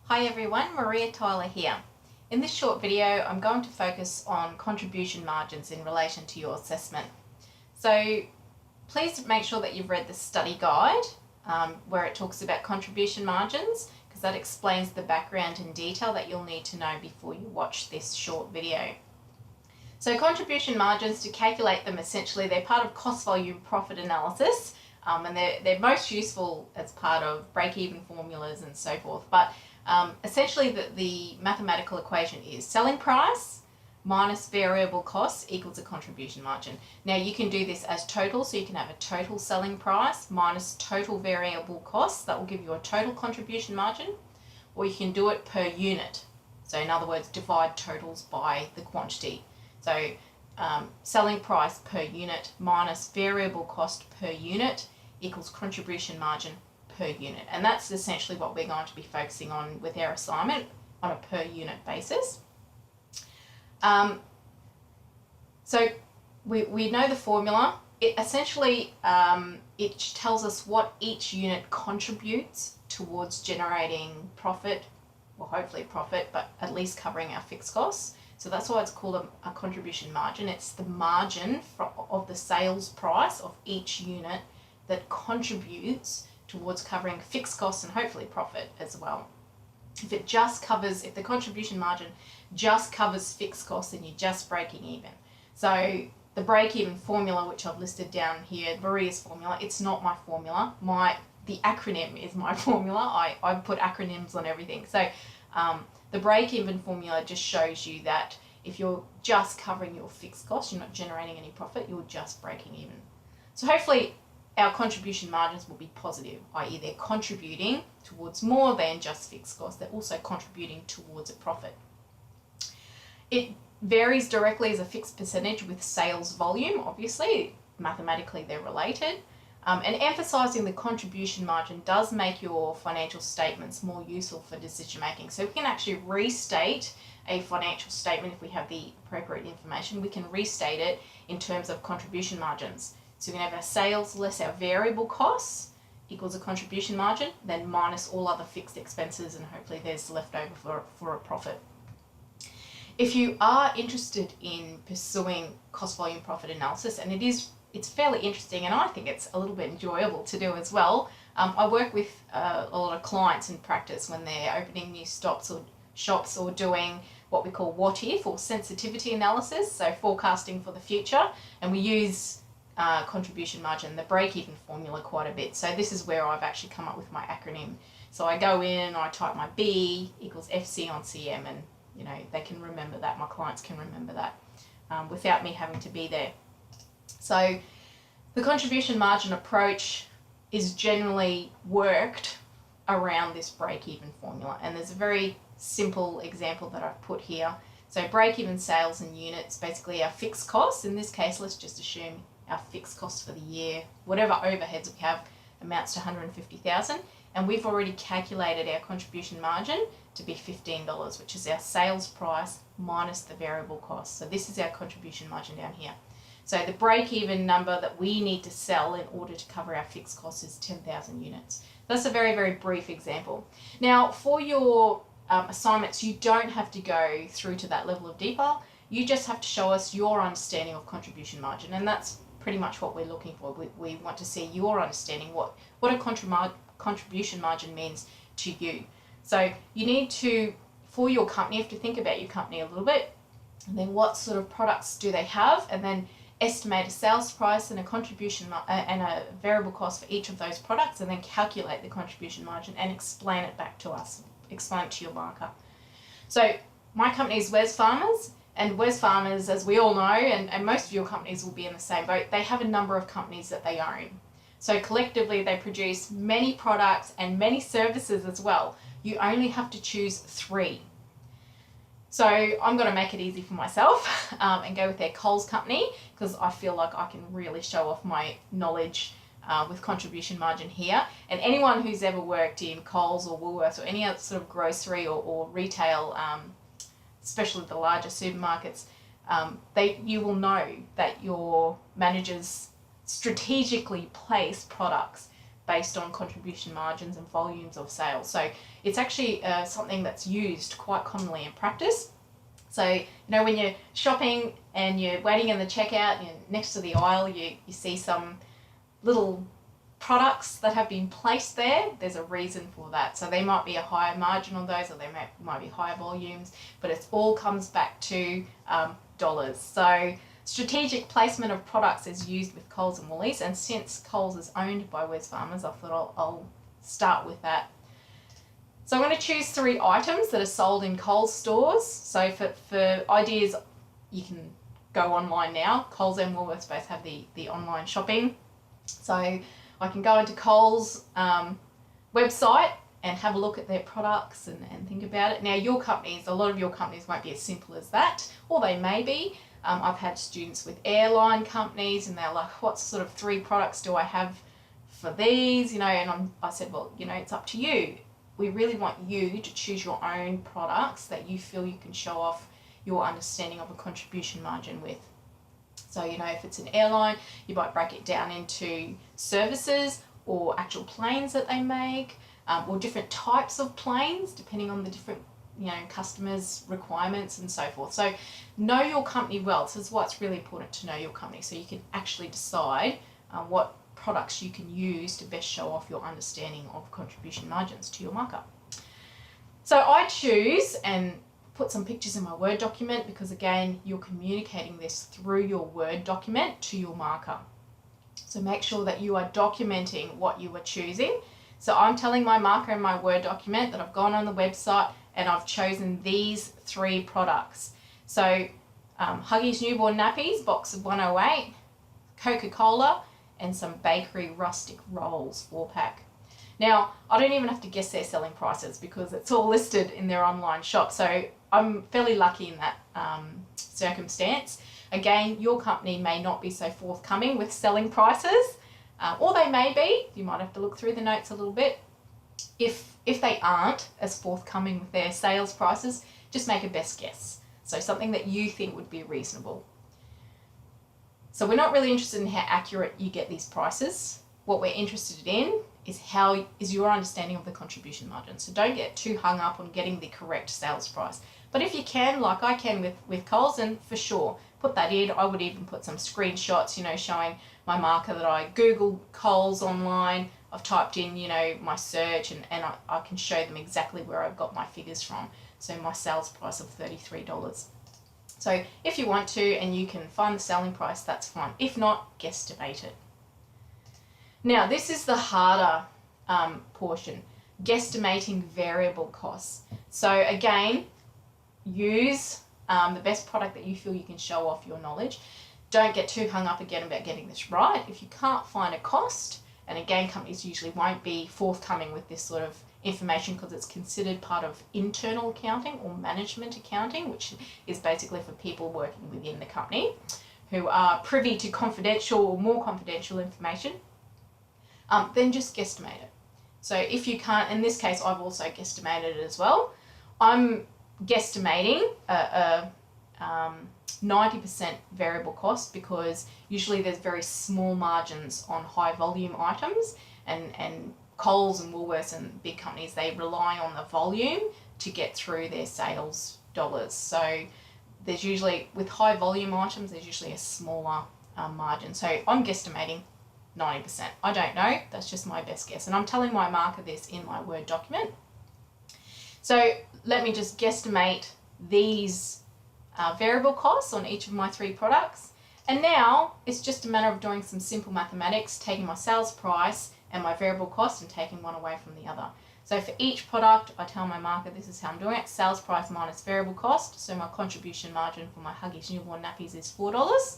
Hi everyone, Maria Tyler here. In this short video, I'm going to focus on contribution margins in relation to your assessment. So please make sure that you've read the study guide where it talks about contribution margins, because that explains the background in detail that you'll need to know before you watch this short video. So contribution margins, to calculate them, essentially they're part of cost volume profit analysis, and they're most useful as part of break-even formulas and so forth. But essentially the mathematical equation is selling price minus variable costs equals a contribution margin. Now you can do this as total, so you can have a total selling price minus total variable costs. That will give you a total contribution margin, or you can do it per unit. So in other words, divide totals by the quantity. So selling price per unit minus variable cost per unit equals contribution margin per unit. And that's essentially what we're going to be focusing on with our assignment on a per unit basis. So we know the formula. It essentially it tells us what each unit contributes towards generating profit, well, hopefully profit, but at least covering our fixed costs. So that's why it's called a contribution margin. It's the margin of the sales price of each unit that contributes towards covering fixed costs and hopefully profit as well. If the contribution margin just covers fixed costs, then you're just breaking even. So the break-even formula, which I've listed down here, Maria's formula, it's not my formula. The acronym is my formula. I put acronyms on everything. So the break-even formula just shows you that if you're just covering your fixed costs, you're not generating any profit, you're just breaking even. So hopefully our contribution margins will be positive, i.e. they're contributing towards more than just fixed costs. They're also contributing towards a profit. It varies directly as a fixed percentage with sales volume, obviously. Mathematically, they're related. And emphasising the contribution margin does make your financial statements more useful for decision making. So we can actually restate a financial statement if we have the appropriate information. We can restate it in terms of contribution margins. So we can have our sales less our variable costs equals a contribution margin, then minus all other fixed expenses, and hopefully there's left over for a profit. If you are interested in pursuing cost volume profit analysis, and it's fairly interesting, and I think it's a little bit enjoyable to do as well. I work with a lot of clients in practice when they're opening new shops or doing what we call what if, or sensitivity analysis, so forecasting for the future, and we use contribution margin, the break-even formula, quite a bit. So this is where I've actually come up with my acronym. So I go in, I type my B equals FC on CM, and they can remember that, my clients can remember that without me having to be there. So the contribution margin approach is generally worked around this break-even formula, and there's a very simple example that I've put here. So break-even sales in units, basically our fixed costs. In this case, let's just assume our fixed costs for the year, whatever overheads we have, amounts to $150,000, and we've already calculated our contribution margin to be $15, which is our sales price minus the variable cost. So this is our contribution margin down here. So the break-even number that we need to sell in order to cover our fixed costs is 10,000 units. That's a very, very brief example. Now, for your assignments, you don't have to go through to that level of detail. You just have to show us your understanding of contribution margin, and that's pretty much what we're looking for. We want to see your understanding what a contribution margin means to you. So you need to, for your company, you have to think about your company a little bit, and then what sort of products do they have, and then estimate a sales price and a contribution and a variable cost for each of those products, and then calculate the contribution margin and explain it back to us, explain it to your marker. So my company is Wesfarmers, and Wesfarmers, as we all know, and most of your companies will be in the same boat, they have a number of companies that they own. So collectively they produce many products and many services as well. You only have to choose 3. So I'm going to make it easy for myself and go with their Coles company, because I feel like I can really show off my knowledge with contribution margin here. And anyone who's ever worked in Coles or Woolworths or any other sort of grocery or retail, especially the larger supermarkets, you will know that your managers strategically place products based on contribution margins and volumes of sales. So it's actually something that's used quite commonly in practice. So, you know, when you're shopping and you're waiting in the checkout, you're next to the aisle, you see some little products that have been placed there. There's a reason for that. So they might be a higher margin on those, or they might be higher volumes, but it all comes back to dollars. So strategic placement of products is used with Coles and Woolies, and since Coles is owned by Wesfarmers, I thought I'll start with that. So I'm going to choose 3 items that are sold in Coles stores. So for ideas, you can go online now. Coles and Woolworths both have the online shopping. So I can go into Coles website and have a look at their products and think about it. Now your companies, a lot of your companies won't be as simple as that, or they may be. I've had students with airline companies and they're like, what sort of 3 products do I have for these? You know, and I said, well, you know, it's up to you. We really want you to choose your own products that you feel you can show off your understanding of a contribution margin with. So, you know, if it's an airline, you might break it down into services or actual planes that they make, or different types of planes, depending on the different, you know, customers' requirements and so forth. So know your company well. This is why it's really important to know your company, so you can actually decide what products you can use to best show off your understanding of contribution margins to your markup. So I choose and put some pictures in my Word document because, again, you're communicating this through your Word document to your marker. So make sure that you are documenting what you are choosing. So I'm telling my marker in my Word document that I've gone on the website and I've chosen these 3 products. So Huggies Newborn Nappies, box of 108, Coca-Cola, and some Bakery Rustic Rolls 4-pack. Now, I don't even have to guess their selling prices because it's all listed in their online shop. So I'm fairly lucky in that circumstance. Again, your company may not be so forthcoming with selling prices, or they may be. You might have to look through the notes a little bit. If they aren't as forthcoming with their sales prices, just make a best guess. So something that you think would be reasonable. So we're not really interested in how accurate you get these prices. What we're interested in is how is your understanding of the contribution margin. So don't get too hung up on getting the correct sales price. But if you can, like I can with Coles, then for sure, put that in. I would even put some screenshots, you know, showing my marker that I Googled Coles online. I've typed in, you know, my search and I can show them exactly where I've got my figures from. So my sales price of $33. So if you want to and you can find the selling price, that's fine. If not, guesstimate it. Now, this is the harder portion, guesstimating variable costs. So again, use the best product that you feel you can show off your knowledge. Don't get too hung up again about getting this right. If you can't find a cost, and again, companies usually won't be forthcoming with this sort of information because it's considered part of internal accounting or management accounting, which is basically for people working within the company who are privy to confidential or more confidential information, then just guesstimate it. So if you can't, in this case, I've also guesstimated it as well. I'm guesstimating a 90% variable cost because usually there's very small margins on high volume items, and Coles and Woolworths and big companies, they rely on the volume to get through their sales dollars. So there's usually, with high volume items, there's usually a smaller margin. So I'm guesstimating 90%. I don't know, that's just my best guess. And I'm telling my marker this in my Word document. So let me just guesstimate these variable costs on each of my 3 products. And now it's just a matter of doing some simple mathematics, taking my sales price and my variable cost and taking one away from the other. So for each product, I tell my marker this is how I'm doing it. Sales price minus variable cost. So my contribution margin for my Huggies Newborn Nappies is $4.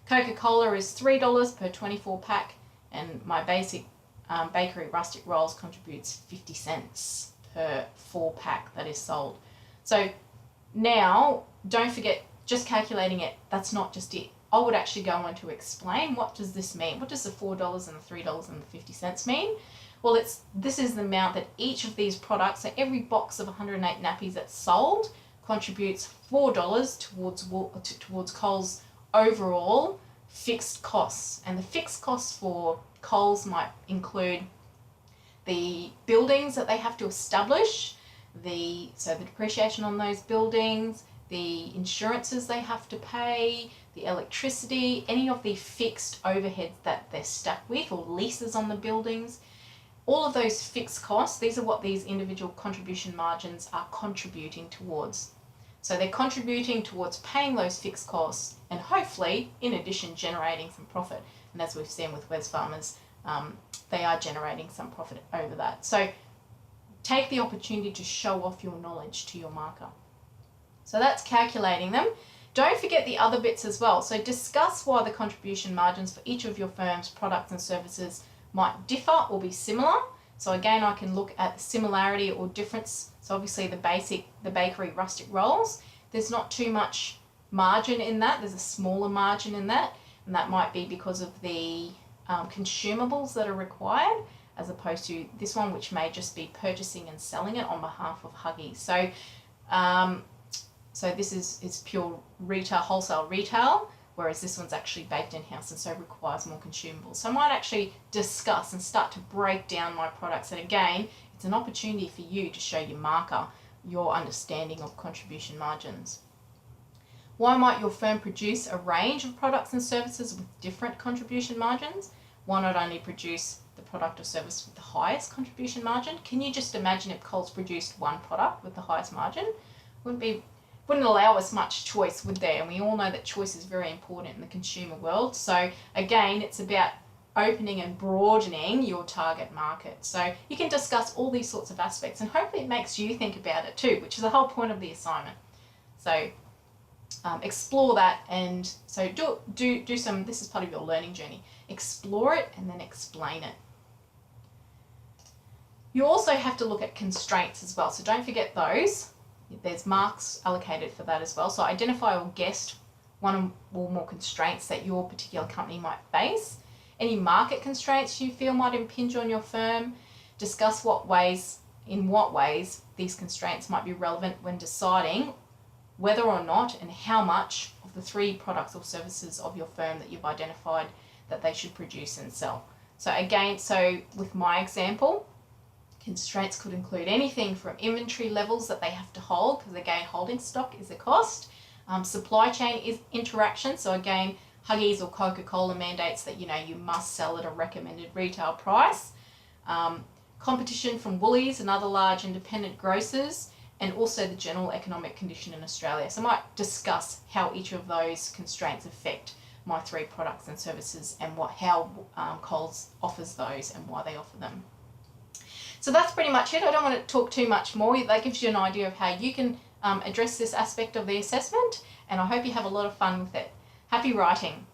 Coca-Cola is $3 per 24 pack. And my basic Bakery Rustic Rolls contributes 50 cents per 4 pack that is sold. So now, don't forget, just calculating it, that's not just it. I would actually go on to explain, what does this mean? What does the $4 and the $3 and the 50 cents mean? Well, this is the amount that each of these products, so every box of 108 nappies that's sold, contributes $4 towards Coles' overall fixed costs. And the fixed costs for Coles might include the buildings that they have to establish, the depreciation on those buildings, the insurances they have to pay, the electricity, any of the fixed overheads that they're stuck with, or leases on the buildings. All of those fixed costs, these are what these individual contribution margins are contributing towards. So they're contributing towards paying those fixed costs and hopefully, in addition, generating some profit. And as we've seen with Wesfarmers, they are generating some profit over that. So take the opportunity to show off your knowledge to your marker. So that's calculating them. Don't forget the other bits as well. So discuss why the contribution margins for each of your firm's products and services might differ or be similar. So again, I can look at the similarity or difference. So obviously the bakery rustic rolls, there's not too much margin in that. There's a smaller margin in that. And that might be because of the consumables that are required, as opposed to this one, which may just be purchasing and selling it on behalf of Huggies. So this is pure retail, wholesale retail, whereas this one's actually baked in-house and so requires more consumables. So I might actually discuss and start to break down my products. And again, it's an opportunity for you to show your marker your understanding of contribution margins. Why might your firm produce a range of products and services with different contribution margins? Why not only produce the product or service with the highest contribution margin? Can you just imagine if Coles produced one product with the highest margin? Wouldn't allow us much choice, would there? And we all know that choice is very important in the consumer world. So again, it's about opening and broadening your target market. So you can discuss all these sorts of aspects, and hopefully it makes you think about it too, which is the whole point of the assignment. So explore that, and so do some, this is part of your learning journey. Explore it and then explain it. You also have to look at constraints as well, so don't forget those. There's marks allocated for that as well. So identify or guess one or more constraints that your particular company might face. Any market constraints you feel might impinge on your firm. Discuss in what ways these constraints might be relevant when deciding whether or not and how much of the 3 products or services of your firm that you've identified that they should produce and sell. So again, with my example, constraints could include anything from inventory levels that they have to hold, because again, holding stock is a cost. Supply chain interaction. So again, Huggies or Coca-Cola mandates that you must sell at a recommended retail price. Competition from Woolies and other large independent grocers, and also the general economic condition in Australia. So I might discuss how each of those constraints affect my 3 products and services, and how Coles offers those and why they offer them. So that's pretty much it. I don't want to talk too much more. That gives you an idea of how you can address this aspect of the assessment, and I hope you have a lot of fun with it. Happy writing.